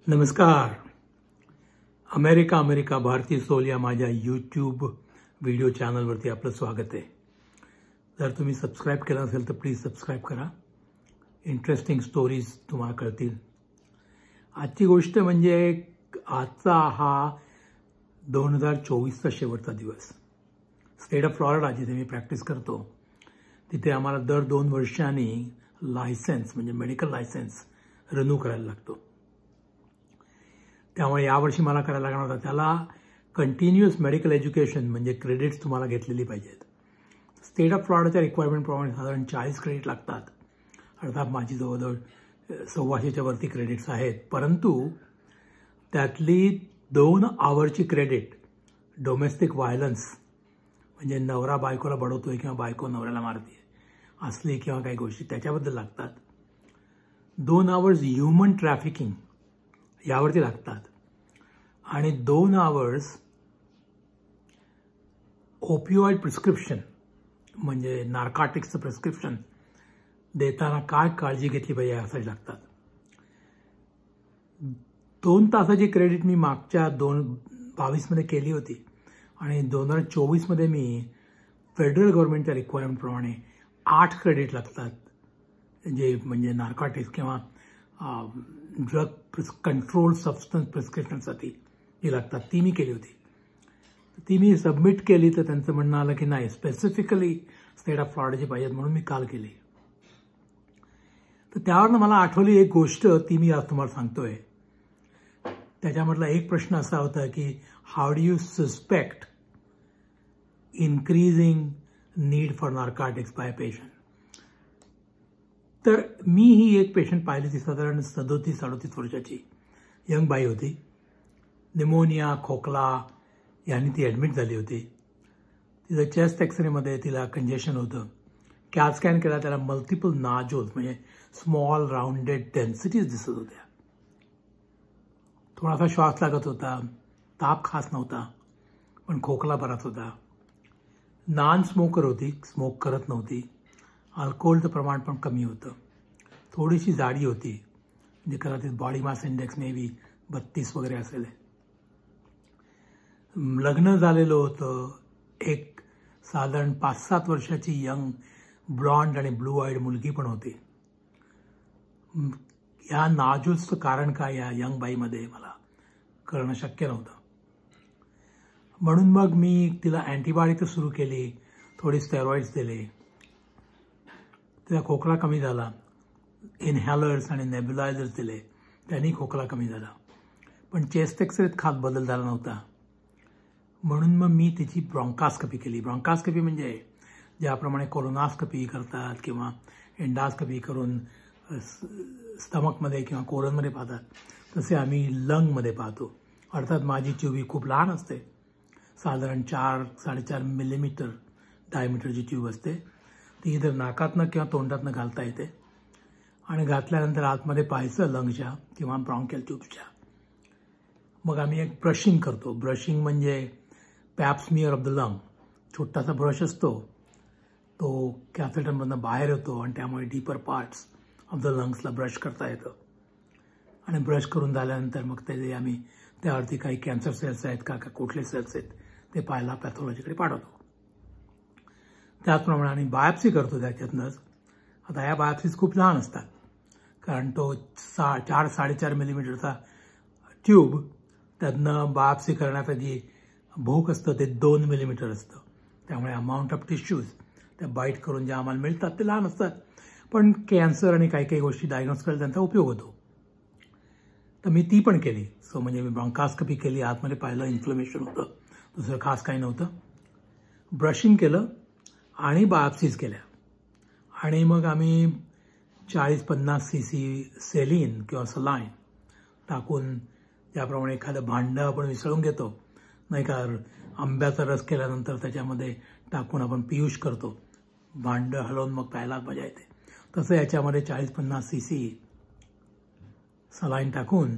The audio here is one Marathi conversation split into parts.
नमस्कार. अमेरिका भारती सोल या माझ्या यूट्यूब व्हिडिओ चॅनलवरती आपलं स्वागत आहे. जर तुम्ही सबस्क्राईब केलं असेल तर प्लीज सबस्क्राईब करा. इंटरेस्टिंग स्टोरीज तुम्हाला कळतील. आजची गोष्ट म्हणजे आजचा हा 2024चा शेवटचा दिवस. स्टेट ऑफ फ्लॉरिडा जिथे मी प्रॅक्टिस करतो तिथे आम्हाला दर 2 वर्षांनी लायसन्स म्हणजे मेडिकल लायसन्स रिन्यू करायला लागतो. त्यामुळे यावर्षी मला करायला लागणार होता. त्याला कंटिन्युअस मेडिकल एज्युकेशन म्हणजे क्रेडिट्स तुम्हाला घेतलेली पाहिजेत. स्टेट ऑफ फ्लॉरिडाच्या रिक्वायरमेंटप्रमाणे साधारण 40 क्रेडिट लागतात. अर्थात माझी जवळजवळ 125च्या वरती क्रेडिट्स आहेत. परंतु त्यातली 2 आवरची क्रेडिट डोमेस्टिक व्हायलन्स म्हणजे नवरा बायकोला बडवतोय किंवा बायको नवऱ्याला मारते असली किंवा काही गोष्टी त्याच्याबद्दल लागतात. 2 आवर्स ह्युमन ट्रॅफिकिंग यावरती लागतात आणि 2 आवर्स ओपिओइड प्रिस्क्रिप्शन म्हणजे नार्कोटिक्सचं प्रिस्क्रिप्शन देताना काय काळजी घेतली पाहिजे यासाठी लागतात. 2 तासाची क्रेडिट मी मागच्या 2022मध्ये केली होती आणि 2024मध्ये मी फेडरल गव्हर्नमेंटच्या रिक्वायरमेंटप्रमाणे 8 क्रेडिट लागतात जे म्हणजे नार्कोटिक्स किंवा ड्रग कंट्रोल सबस्टन्स प्रिस्क्रिप्शनसाठी जी लागतात ती मी केली होती. ती मी सबमिट केली तर त्यांचं म्हणणं आलं की नाही स्पेसिफिकली स्टेट ऑफ फ्लॉरिडाची पाहिजेत म्हणून मी काल केली. तर त्यावरनं मला आठवली एक गोष्ट ती मी आज तुम्हाला सांगतोय. त्याच्यामधला एक प्रश्न असा होता की how do you suspect increasing need for narcotics by patient. तर मी ही एक पेशंट पाहिली ती साधारण 37-38 वर्षाची यंग बाई होती. निमोनिया खोकला यांनी ती ॲडमिट झाली होती. तिचं चेस्ट एक्सरेमध्ये तिला कंजेशन होतं. कॅट स्कॅन केला त्याला मल्टिपल नाजोल्स म्हणजे स्मॉल राऊंडेड डेन्सिटीज दिसत होत्या. थोडासा श्वास लागत होता. ताप खास नव्हता पण खोकला बराच होता. नॉन स्मोकर होती, स्मोक करत नव्हती. अल्कोहोलचं प्रमाण पण कमी होतं. थोडीशी जाडी होती म्हणजे कदाचित body mass index may be 32 वगैरे असेल. लग्न झालेलं होतं. एक साधारण 5-7 वर्षाची यंग ब्लॉन्ड आणि ब्लू आईड मुलगी पण होती. या नाजूसचं कारण काय या यंग बाईमध्ये मला कळणं शक्य नव्हतं. म्हणून मग मी तिला अँटीबायोटिक तर सुरू केली. थोडी स्टेरॉइड्स दिले. तिचा खोकला कमी झाला. इनहॅलर्स आणि नेब्युलायझर्स दिले त्यांनी खोकला कमी झाला. पण चेस्ट एक्सरेत खास बदल झाला नव्हता. म्हणून मग मी तिची ब्रॉन्कास्कोपी केली. ब्रॉन्कास्कोपी म्हणजे ज्याप्रमाणे कोलोनॉस्कोपी करतात किंवा एंडोस्कोपी करून स्टमकमध्ये किंवा कोलनमध्ये पाहतात तसे आम्ही लंगमध्ये पाहतो. अर्थात माझी ट्यूब ही खूप लहान असते. साधारण 4-4.5 मिलीमीटर डायमीटरची ट्यूब असते. ती इतर नाकातनं किंवा तोंडातनं घालता येते आणि घातल्यानंतर आतमध्ये पाहायचं लंगच्या किंवा ब्रॉन्कियल ट्यूबच्या. मग आम्ही एक ब्रशिंग करतो. ब्रशिंग म्हणजे पॅप्समियर ऑफ द लंग. छोटासा ब्रश असतो तो कॅथेटरमधनं बाहेर येतो आणि त्यामुळे डीपर पार्ट्स ऑफ द लंग्सला ब्रश करता येतं. आणि ब्रश करून झाल्यानंतर मग त्याचे आम्ही त्यावरती काही कॅन्सर सेल्स आहेत का कुठले सेल्स आहेत ते पाहायला पॅथॉलॉजीकडे पाठवतो. त्याचप्रमाणे आणि बायोप्सी करतो त्याच्यातनंच. आता या बायोप्सीज खूप लहान असतात कारण तो 4-4.5 मिलीमीटरचा ट्यूब त्यातनं बायोप्सी करण्याचं जी भोक असतं ते 2 मिलीमीटर असतं. त्यामुळे अमाऊंट ऑफ टिश्यूज त्या बाईट करून ज्या आम्हाला मिळतात ते लहान असतात. पण कॅन्सर आणि काही गोष्टी डायग्नोज करायला त्यांचा उपयोग होतो. तर मी ती पण केली. सो म्हणजे मी ब्रॉन्कास्कोपी केली. आतमध्ये पाहिलं इन्फ्लमेशन होतं. दुसरं खास काही नव्हतं. ब्रशिंग केलं आणि बायोप्सीज केल्या आणि मग आम्ही 40-50 cc सेलिन किंवा सलाईन टाकून ज्याप्रमाणे एखादं भांडं आपण मिसळून घेतो नाही का आंब्याचा रस केल्यानंतर त्याच्यामध्ये टाकून आपण पियूष करतो. भांडं हलवून मग प्यायला मजा येते. तसं याच्यामध्ये 40-50 cc सलाईन टाकून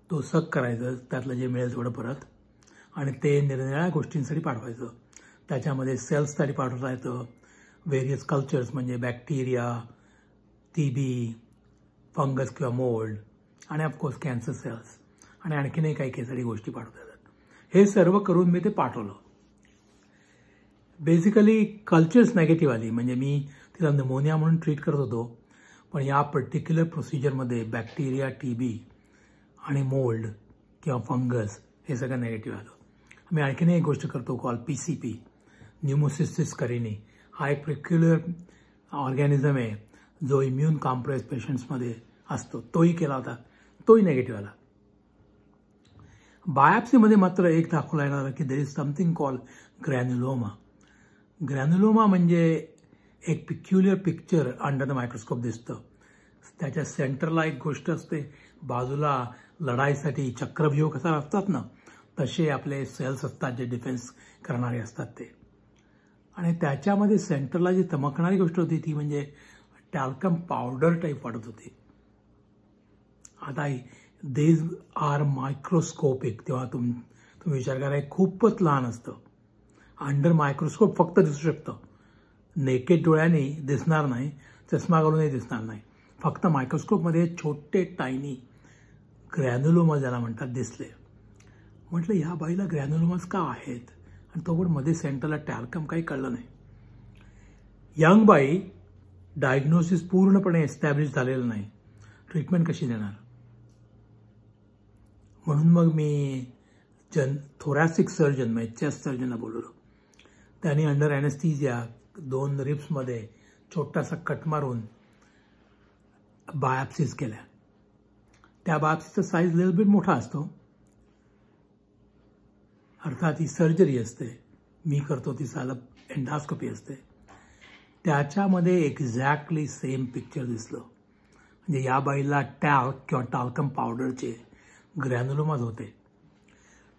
तो सक करायचं त्यातलं जे मिळेल थोडं परत आणि ते निरनिराळ्या गोष्टींसाठी पाठवायचं. त्याच्यामध्ये सेल्ससाठी पाठवता येतं. व्हेरियस कल्चर्स म्हणजे बॅक्टेरिया, TB, फंगस किंवा मोल्ड आणि ऑफकोर्स कॅन्सर सेल्स आणि आणखीनही काही केसरी गोष्टी पाठवता येतात. हे सर्व करून मी ते पाठवलं. बेसिकली कल्चर्स नेगेटिव्ह आली, म्हणजे मी तिला निमोनिया म्हणून ट्रीट करत होतो, पण या पर्टिक्युलर प्रोसिजरमध्ये बॅक्टेरिया, TB आणि मोल्ड किंवा फंगस हे सगळं नेगेटिव्ह आलं. मी आणखीन एक गोष्ट करतो कॉल PCP, न्यूमोसिस्टिस करिनी. हा एक पेक्युलर ऑर्गॅनिझम आहे जो इम्युन कॉम्प्रेस पेशंट्समध्ये असतो. तोही केला होता, तोही नेगेटिव्ह आला. बायोप्सीमध्ये मात्र एक दाखवला येणार की there is something call granuloma. Granuloma म्हणजे एक peculiar picture under the microscope दिसतं. त्याच्या सेंटरला एक गोष्ट असते, बाजूला लढाईसाठी चक्रव्यूह कसा असतात ना, तसे आपले सेल्स असतात जे डिफेन्स करणारे असतात ते. आणि त्याच्यामध्ये सेंटरला जी चमकणारी गोष्ट होती ती म्हणजे टॅल्कम पावडर टाईप वाटत होती. आता देज आर मायक्रोस्कोपिक, तेव्हा तुम्ही विचार करा खूपच लहान असतं. अंडर मायक्रोस्कोप फक्त दिसू शकतं, नेकेड डोळ्याने दिसणार नाही, चष्मा घालूनही दिसणार नाही. फक्त मायक्रोस्कोपमध्ये छोटे टायनी ग्रॅन्युलोमा ज्याला म्हणतात दिसले. म्हटलं ह्या बाईला ग्रॅन्युलोमास का आहेत, आणि तो पण मध्ये सेंटरला टॅल्कम, काही कळलं नाही. यंग बाई, डायग्नोसिस पूर्णपणे एस्टॅब्लिश झालेलं नाही, ट्रीटमेंट कशी देणार. म्हणून मग मी थोरॅसिक सर्जन म्हणजे चेस्ट सर्जनला बोलवलं. त्यांनी अंडर ॲनेस्थीजिया 2 रिब्समध्ये छोटासा कट मारून बायोप्सीज केल्या. त्या बायोप्सीचा साईज लिटल बिट मोठा असतो, अर्थात ही सर्जरी असते. मी करतो ती सालप एंडोस्कोपी असते. त्याच्यामध्ये एक्झॅक्टली सेम पिक्चर दिसलं. म्हणजे या बाईला टॅल्क किंवा टॅल्कम पावडरचे ग्रॅन्युलोमाज होते.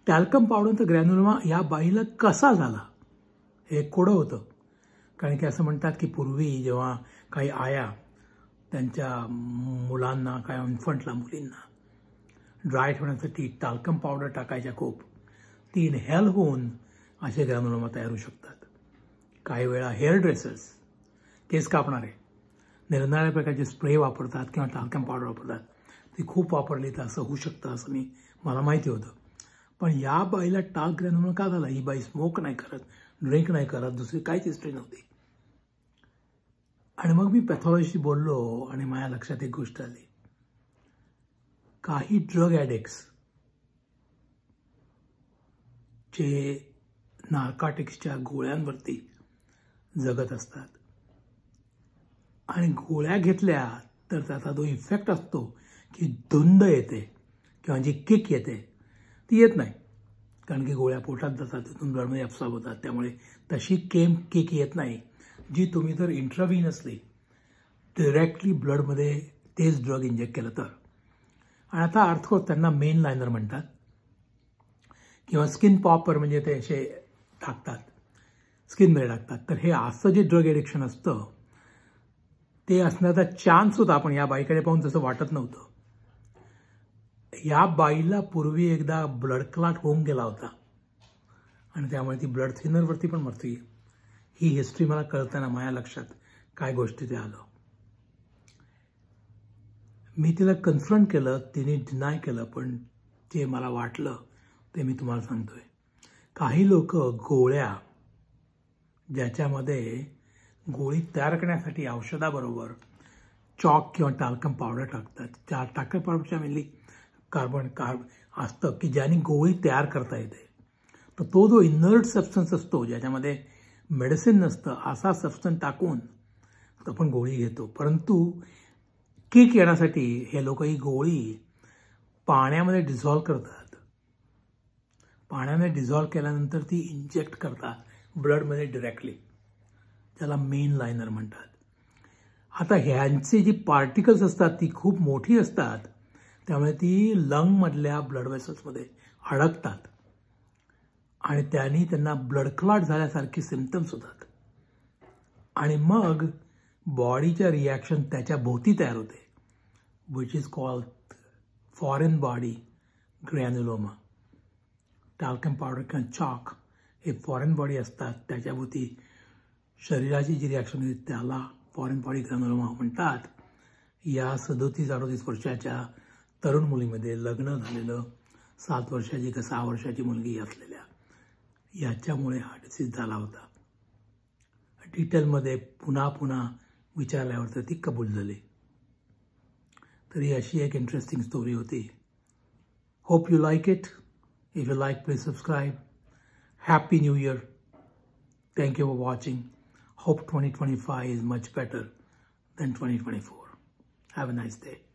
टॅल्कम पावडरचा ग्रॅन्युलोमा या बाईला कसा झाला हे कोडं होतं. कारण की असं म्हणतात की पूर्वी जेव्हा काही आया त्यांच्या मुलांना, काय इन्फंटला, मुलींना ड्राय ठेवण्यासाठी टॅल्कम पावडर टाकायच्या खूप, ती इनहेल होऊन असे ग्रॅन्युलोमा तयार होऊ शकतात. काही वेळा हेअर ड्रेसर्स, केस कापणारे निरनिराळ्या प्रकारचे स्प्रे वापरतात किंवा टॅल्कम पावडर वापरतात. ती खूप वापरली तर असं होऊ शकतं असं मला माहिती होतं. पण या बाईला टाल्क ग्रॅन्युलोमा का झाला. ही बाई स्मोक नाही करत, ड्रिंक नाही करत, दुसरी काहीच हिस्ट्री नव्हती. आणि मग मी पॅथॉलॉजीशी बोललो आणि माझ्या लक्षात एक गोष्ट आली. काही ड्रग ॲडिक्ट्स जे नार्कोटिक्सच्या गोळ्यांवरती जगत असतात आणि गोळ्या घेतल्या तर त्याचा जो इफेक्ट असतो की धुंद येते किंवा जी किक येते ती येत नाही, कारण की गोळ्या पोटात जातात, तिथून ब्लडमध्ये ॲब्सॉर्ब होतात. त्यामुळे तशी किक येत नाही जी तुम्ही जर इंट्राव्हिनसली डिरेक्टली ब्लडमध्ये तेच ड्रग इंजेक्ट केलं तर. आणि आता अर्थकोर्स त्यांना मेन लायनर म्हणतात किंवा स्किन पॉपर, म्हणजे ते असे टाकतात, स्किनमध्ये टाकतात. तर हे असं जे ड्रग एडिक्शन असतं ते असण्याचा चान्स होता, पण या बाईकडे पाहून तसं वाटत नव्हतं. या बाईला पूर्वी एकदा ब्लड क्लॉट होऊन गेला होता आणि त्यामुळे ती ब्लड थिनरवरती पण मरती. ही हिस्ट्री मला कळताना माझ्या लक्षात काय गोष्टी ते आलं. मी तिला कन्फ्रंट केलं, तिने डिनाय केलं, पण जे मला वाटलं ते मी तुम्हाला सांगतोय. काही लोक गोळ्या, ज्याच्यामध्ये गोळी तयार करण्यासाठी औषधाबरोबर चॉक किंवा टॅल्कम पावडर टाकतात. त्या टॅल्कम पावडरच्या मेनली कार्बन असतं की ज्याने गोळी तयार करता येते. तर तो जो इनर्ट सबस्टन्स असतो ज्याच्यामध्ये मेडिसिन नसतं, असा सबस्टन्स टाकून आपण गोळी घेतो. परंतु किक येण्यासाठी हे लोक ही गोळी पाण्यामध्ये डिझॉल्व करतात. पाण्याने डिझॉल्व केल्यानंतर ती इंजेक्ट करतात ब्लडमध्ये डिरेक्टली, त्याला मेन लायनर म्हणतात. आता ह्यांची जी पार्टिकल्स असतात ती खूप मोठी असतात, त्यामुळे ती लंगमधल्या ब्लड वेसल्समध्ये अडकतात आणि त्यांनी त्यांना ब्लड क्लॉट झाल्यासारखी सिम्पटम्स होतात. आणि मग बॉडीच्या रिॲक्शन त्याच्या भोवती तयार होते, which is called foreign body granuloma. Talcum powder किंवा चॉक हे फॉरेन बॉडी असतात, त्याच्या भोवती शरीराची जी रिॲक्शन होते त्याला फॉरेन बॉडी ग्रॅन्युलोमा म्हणतात. या 37-38 वर्षाच्या तरुण मुलीमध्ये लग्न झालेलं 7 वर्षाची का 6 वर्षाची मुलगी असलेल्या याच्यामुळे हा डिसीज झाला होता. डिटेलमध्ये पुन्हा पुन्हा विचारल्यावर ती कबूल झाली. तर ही अशी एक इंटरेस्टिंग स्टोरी होती. Hope you like it. If you like please subscribe. Happy new year. Thank you for watching. Hope 2025 is much better than 2024. Have a nice day.